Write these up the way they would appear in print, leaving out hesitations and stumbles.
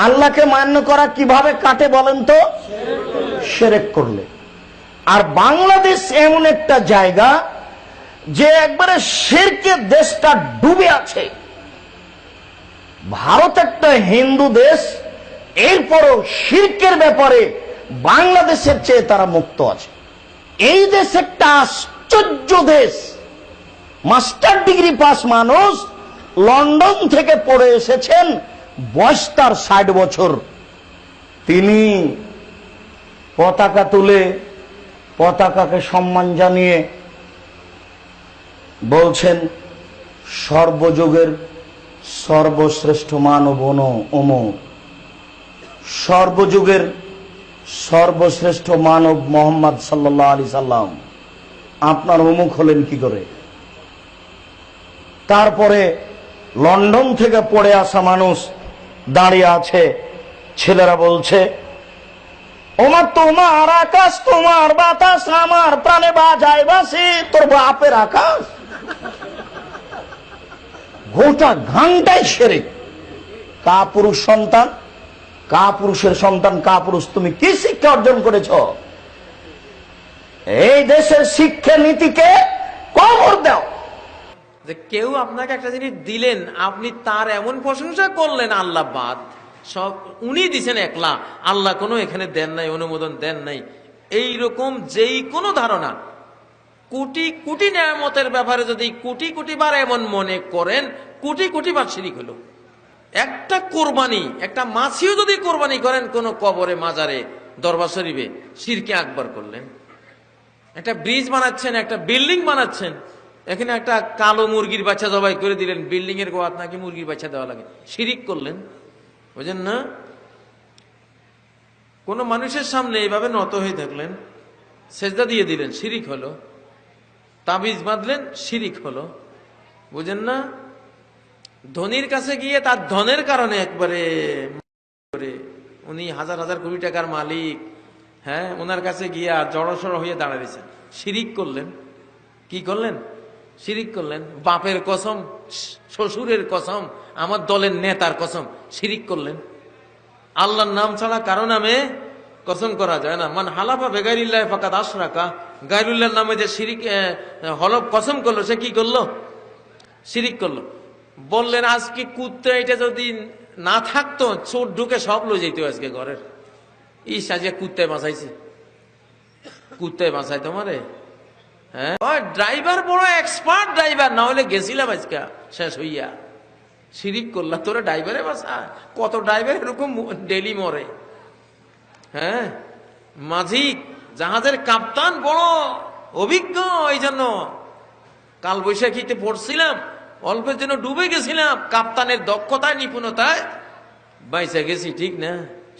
আল্লাহকে মান্য করা কিভাবে কাটে বলেন তো? শিরক করলে। আর বাংলাদেশ এমন একটা জায়গা যে একবারে শিরকের দেশটা ডুবে আছে। ভারত একটা হিন্দু দেশ, এরপরও শিরকের ব্যাপারে বাংলাদেশের চেয়ে তারা মুক্ত আছে। এই দেশ একটা আশ্চর্য দেশ। মাস্টার ডিগ্রি পাস মানুষ লন্ডন থেকে পড়ে এসেছেন, বয়স তার 60 বছর। তিনি পতাকা তুলে, পতাকাকে সম্মান জানিয়ে বলছেন সর্বযুগের সর্বশ্রেষ্ঠ মানব অমর, সর্বযুগের সর্বশ্রেষ্ঠ মানব মোহাম্মদ সাল্লাল্লাহু আলাইহি সাল্লাম। আপনার অমুক হলেন কি করে? তারপরে লন্ডন থেকে পড়ে আসা মানুষ দাঁড়িয়ে আছে, ছেলেরা বলছে ওমা তোমার আকাশ, তোমার বাতাস, আমার প্রাণে বাজায় বাসি, তোর বাপের আকাশ। গোটা গানটাই শিরক। কাপুরুষ সন্তান, কাপুরুষের সন্তান, কাপুরুষ, তুমি কি শিক্ষা অর্জন করেছ? এই দেশের শিক্ষা নীতিকে কবর দাও। যে কেউ আপনাকে একটা জিনিস দিলেন, আপনি তার এমন প্রশংসা করলেন, আল্লাহ বাদ, সব উনি দিছেন একলা, আল্লাহ কোনো এখানে দেন নাই, অনুমোদন দেন নাই, এইরকম যেই কোনো ধারণা, কোটি কোটি নিয়ামতের ব্যাপারে যদি কোটি কোটি বার এমন মনে করেন, কোটি কোটি বার শিরিক হলো। একটা কোরবানি, একটা মাছিও যদি কোরবানি করেন কোন কবরে, মাজারে, দরবার শরীফে, শিরকে আকবার করলেন। একটা ব্রিজ বানাচ্ছেন, একটা বিল্ডিং বানাচ্ছেন, এখানে একটা কালো মুরগির বাচ্চা জবাই করে দিলেন, বিল্ডিং এর গোয়াত নাকি মুরগির বাচ্চা দেওয়া লাগে, শিরিক করলেন। বুঝেন না? কোন মানুষের সামনে এইভাবে নত হয়ে থাকলেন, সেজদা দিয়ে দিলেন, শিরিক হলো। তাবিজ বাঁধলেন, শিরিক হলো। বুঝেন না? ধনির কাছে গিয়ে তার ধনের কারণে একবারে উনি হাজার হাজার কোটি টাকার মালিক, হ্যাঁ, ওনার কাছে গিয়ে জড়সড় হয়ে দাঁড়াইছেন, শিরিক করলেন। কি করলেন? শিরিক করলেন। বাপের কসম, শ্বশুরের কসম, আমার দলের নেতার কসম, শিরিক করলেন। আল্লাহর নাম ছাড়া কারো নামে কসম করা যায় না। মান হালাফা বেগাইরিল্লাহ ফাকাদ আশরাকা, গায়রুল্লাহর নামে যে শিরিক হলফ কসম করলো, সে কি করলো? শিরিক করলো। বললেন আজকে কুত্তে এটা যদি না থাকতো, চোর ঢুকে সব লো যেত আজকে ঘরের। ইস, আজকে কুত্তায় বাঁচাইছে, কুত্তায় বাঁচাই তোমারে। হ্যাঁ, ড্রাইভার বড় এক্সপার্ট ড্রাইভার, না হলে গেছিলাম আজকে শেষ হইয়া। শিরিক করলা, তোরা ড্রাইভারে বাঁচা। কত ড্রাইভার এরকম ডেলি মরে। হ্যাঁ, মাঝি, জাহাজের কাপ্তান, বড় অভিজ্ঞ। এই জন্য কাল বৈশাখীতে পড়ছিলাম, অল্পের জন্য ডুবে গেছিলাম, কাপ্তানের দক্ষতায়, নিপুণতায় বাইসা গেছি। ঠিক না?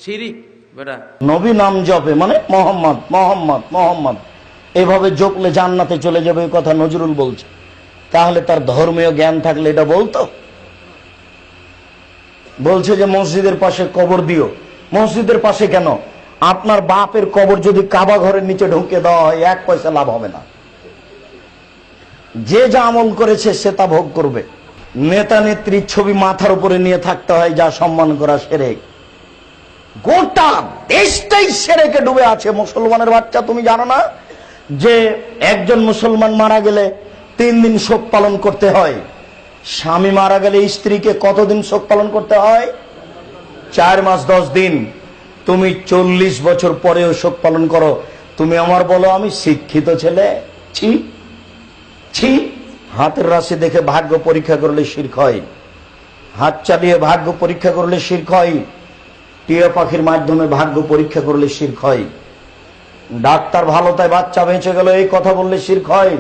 শিরিক বেটা। নবী নাম জপে মানে মোহাম্মদ মোহাম্মদ মোহাম্মদ, এভাবে জপলে জান্নাতে চলে যাবে, এই কথা নজরুল বলছে। তাহলে তার ধর্মীয় জ্ঞান থাকলে এটা বলতো? বলছে যে মসজিদের পাশে কবর দিও। মসজিদের পাশে কেন? আপনার বাপের কবর যদি কাবা ঘরের নিচে ঢুকে দেওয়া হয়, 1 পয়সা লাভ হবে না। যে যা আমল করেছে সে তা ভোগ করবে। নেতা নেত্রীর ছবি মাথার উপরে নিয়ে থাকতে হয়, যা সম্মান করা শিরক। গোটা দেশটাই শিরকে ডুবে আছে। মুসলমানের বাচ্চা, তুমি জানো না যে একজন মুসলমান মারা গেলে 3 দিন শোক পালন করতে হয়? স্বামী মারা গেলে স্ত্রীকে কতদিন শোক পালন করতে হয়? 4 মাস 10 দিন। তুমি 40 বছর পরেও শোক পালন করো। তুমি আমার বলো আমি শিক্ষিত ছেলে? ছি ছি। হাতের রাশি দেখে ভাগ্য পরীক্ষা করলে শিরক হয়। হাত চালিয়ে ভাগ্য পরীক্ষা করলে শিরক হয়। টিয়া পাখির মাধ্যমে ভাগ্য পরীক্ষা করলে শিরক হয়। ডাক্তার ভালো তাই বাচ্চা বেঁচে গেল, এই কথা বললে শিরক হয়।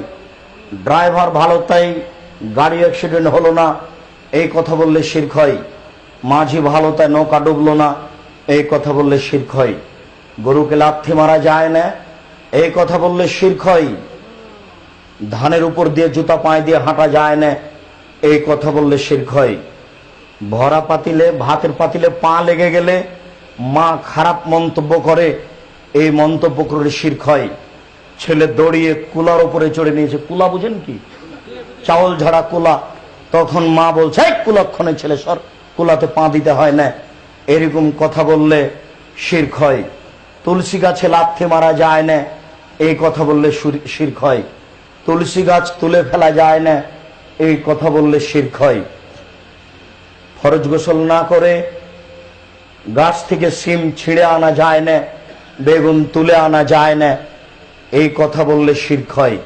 ড্রাইভার ভালো তাই গাড়ি অ্যাক্সিডেন্ট হলো না, এই কথা বললে শিরক হয়। মাঝি ভালো তাই নৌকা ডুবলো না, এই কথা বললে শিরক হয়। গরুকে লাথি মারা যায় না, এই কথা বললে শিরক হয়। ধানের উপর দিয়ে জুতা পায়ে দিয়ে হাঁটা যায় না, এই কথা বললে শিরক হয়। ভরা পাতিলে, ভাতের পাতিলে পা লেগে গেলে মা খারাপ মন্তব্য করে, এই মন্তব্য করলে শিরক হয়। ছেলে দৌড়িয়ে কুলার উপরে চড়ে নিয়েছে, কুলা বুঝেন কি? চাউল ঝাড়া কুলা। তখন মা বলছে কুলক্ষণে ছেলে সর, কুলাতে পা দিতে হয় না, এরকম কথা বললে শিরক হয়। তুলসী গাছে লাথি মারা যায় না, এই কথা বললে শিরক হয়। তুলসী গাছ তুলে ফেলা যায় না, এই কথা বললে শিরক হয়। ফরজ গোসল না করে গাছ থেকে সিম ছিঁড়ে আনা যায় না, বেগুন তুলে আনা যায় না, এই কথা বললে শিরক হয়।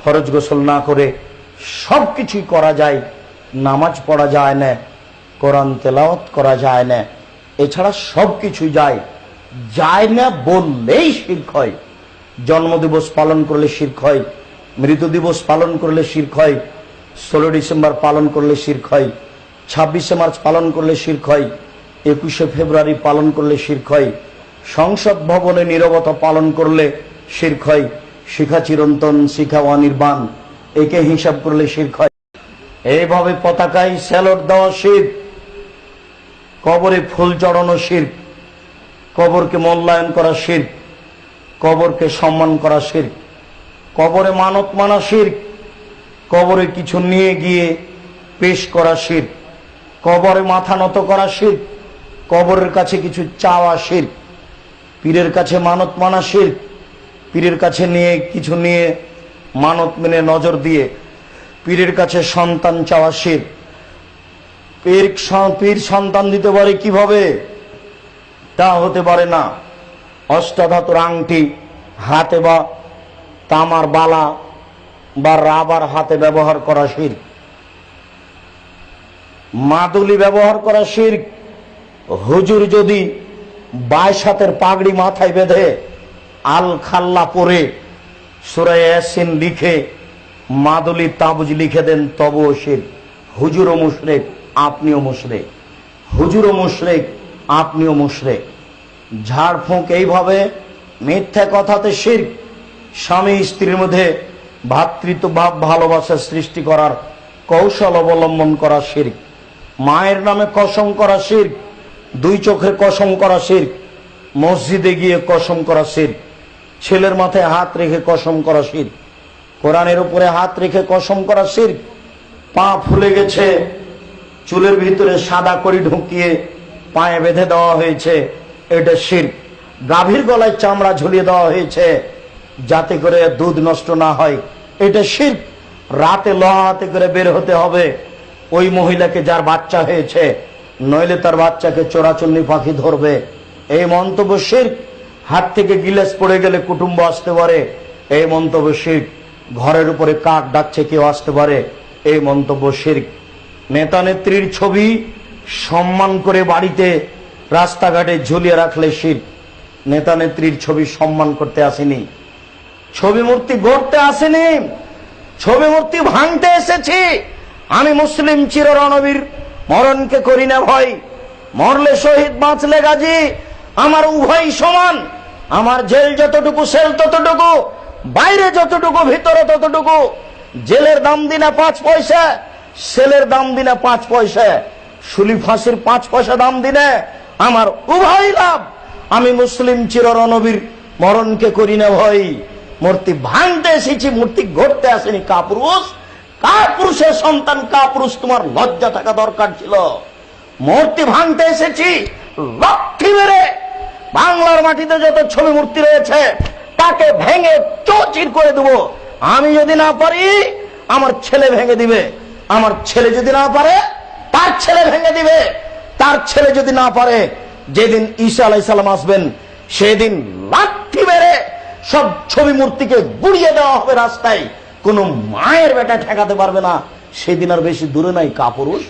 ফরজ গোসল না করে সবকিছুই করা যায়, নামাজ পড়া যায় না, কোরআন তেলাওয়াত করা যায় না, এছাড়া সবকিছুই যায় না বললেই শিরক হয়। জন্মদিবস পালন করলে শিরক হয়, মৃত্যু দিবস পালন করলে শিরক হয়, 16 ডিসেম্বর পালন করলে শিরক হয়, 26শে মার্চ পালন করলে শিরক হয়, 21শে ফেব্রুয়ারি পালন করলে শিরক হয়, সংসদ ভবনে নীরবতা পালন করলে শিরক হয়, শিখা চিরন্তন শিখা অনির্বাণ একে হিসাব করলে শিরক হয়। এইভাবে পতাকায় স্যালুট দেওয়া শিরক, কবরে ফুল চড়ানো শিরক, কবরকে মূল্যায়ন করা শিরক, কবরকে সম্মান করা শিরক, কবরে মানত মানা শিরক, কবরে কিছু নিয়ে গিয়ে পেশ করা শিরক, কবরে মাথা নত করা শিরক, কবরের কাছে কিছু চাওয়া শিরক, পীরের কাছে মানত মানা শিরক, পীরের কাছে নিয়ে কিছু নিয়ে মানত মেনে নজর দিয়ে পীরের কাছে সন্তান চাওয়া শিরক। পীর সন্তান দিতে পারে কিভাবে? তা হতে পারে না। অষ্টাধাতুর আংটি হাতে বা তামার বালা বা রাবার হাতে ব্যবহার করা শিরক, মাদুলি ব্যবহার করা শিরক। হুজুর যদি 22 হাতের পাগড়ি মাথায় বেঁধে আল খাল্লা পরে সূরা ইয়াসিন লিখে মাদুলি তাবুজ লিখে দেন তবুও শিরক। হুজুরও মুশরিক, আপনিও মুশরিক। হুজুরও মুশরিক, আপনিও মুশরিক। ঝাড়ফুঁক এইভাবে মিথ্যা কথাতে শিরক। স্বামী স্ত্রীর মধ্যে ভ্রাতৃত্বভাব ভালোবাসা সৃষ্টি করার কৌশল অবলম্বন করা শিরক। মায়ের নামে কসম করা শিরক, 2 চোখের কসম করা শিরক, মসজিদে গিয়ে কসম করা শিরক, ছেলের মাথায় হাত রেখে কসম করা শিরক, কোরআনের উপরে হাত রেখে কসম করা শিরক। পা ফুলে গেছে, চুলের ভিতরে সাদা কড়ি ঢুকিয়ে পায়ে বেঁধে দেওয়া হয়েছে, এটা শিরক। গাভীর গলায় চামড়া ঝুলিয়ে দেওয়া হয়েছে যাতে করে দুধ নষ্ট না হয়, এটা শিরক। রাতে লোহা হাতে করে বের হতে হবে ওই মহিলাকে যার বাচ্চা হয়েছে, নইলে তার বাচ্চাকে চোরাচুন্নি পাখি ধরবে, এই মন্তব্য শিরক। হাত থেকে গিলাস পড়ে গেলে কুটুম্ব আসতে পারে, এই মন্তব্য শিরক। ঘরের উপরে কাক ডাকছে কেউ আসতে পারে, এই মন্তব্য শিরক। নেতা নেত্রীর ছবি সম্মান করে বাড়িতে রাস্তাঘাটে ঝুলিয়ে রাখলে শিরক। নেতা নেত্রীর ছবি সম্মান করতে আসেনি, ছবি মূর্তি গড়তে আসেনি, ছবি মূর্তি ভাঙতে এসেছি। আমি মুসলিম চিররণবীর, মরণকে করি না ভয়, মরলে শহীদ বাঁচলে গাজী, আমার উভয় সমান। আমার জেল যতটুকু সেল ততটুকু, বাইরে যতটুকু ভিতরে ততটুকু। জেলের দাম দিনা 5 পয়সা, সেলের দাম দিনা 5 পয়সা, শুলি ফাঁসির 5 পয়সা দাম দিনে আমার উভয় লাভ। আমি মুসলিম চিররণবীর, মরণকে করি না ভয়। মূর্তি ভাঙতে এসেছি, মূর্তি গড়তে আসেনি। কাপুরুষ, কাপুরুষের সন্তান কাপুরুষ, তোমার লজ্জা থাকা দরকার ছিল। মূর্তি ভাঙতে এসেছি লাঠি মেরে। বাংলার মাটিতে যত ছবি মূর্তি রয়েছে তাকে ভেঙে চৌচির করে দেবো। আমি যদি না পারি আমার ছেলে ভেঙে দিবে, আমার ছেলে যদি না পারে তার ছেলে ভেঙে দিবে, তার ছেলে যদি না পারে যেদিন ঈসা আলাইহিস সালাম আসবেন সেদিন লাঠি মেরে সব ছবি মূর্তিকে গুড়িয়ে দেওয়া হবে রাস্তায়। কোন মায়ের বেটা ঠেকাতে পারবে না, সেদিন আর বেশি দূরে নাই। কাপুরুষ,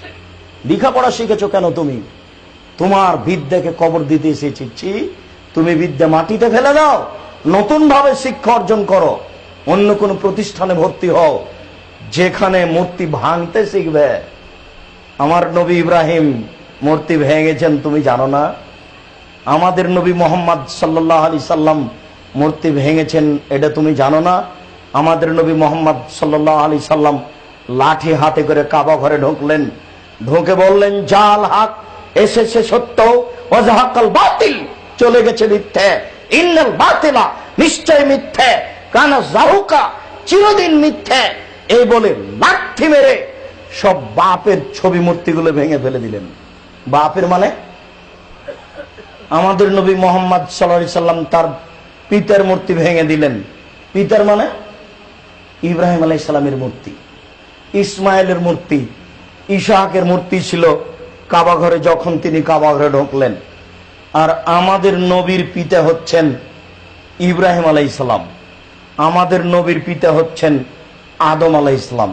লেখাপড়া শিখেছো কেন তুমি? তোমার বিদ্যাকে কবর দিতে এসেছি। তুমি বিদ্যা মাটিতে ফেলে দাও, নতুন ভাবে শিক্ষা অর্জন করো, অন্য কোন প্রতিষ্ঠানে ভর্তি হও যেখানে মূর্তি ভাঙতে শিখবে। আমার নবী ইব্রাহিম মূর্তি ভেঙেছেন, তুমি জানো না? আমাদের নবী মোহাম্মদ সাল্লাল্লাহু আলাইহি সাল্লাম মূর্তি ভেঙেছেন, এটা তুমি জানো না? আমাদের নবী মোহাম্মদ সাল্লাল্লাহু আলাইহি সাল্লাম লাঠি হাতে করে কাবা ঘরে ঢুকলেন, ঢুকে বললেন জাল হক, এসেছে সত্য, ওয়াজাহাকাল বাতিল, চলে গেছে মিথ্যে। ইন্নাল বাতিলা, নিশ্চয় মিথ্যে, কানা জাহুকা, চিরদিন মিথ্যে। এই বলে লাঠি মেরে সব বাপের ছবি মূর্তিগুলো ভেঙে ফেলে দিলেন। বাপের মানে আমাদের নবী মোহাম্মদ সাল্লাল্লাহু আলাইহি সাল্লাম তার পিতার মূর্তি ভেঙে দিলেন। পিতার মানে ইব্রাহিম আলাইহিস সালামের মূর্তি, ইসমাইলের মূর্তি, ইসহাকের মূর্তি ছিল কাবা ঘরে যখন তিনি কাবা ঘরে ঢুকলেন। আর আমাদের নবীর পিতা হচ্ছেন ইব্রাহিম আলাইহিস সালাম, আমাদের নবীর পিতা হচ্ছেন আদম আলাইহিস সালাম।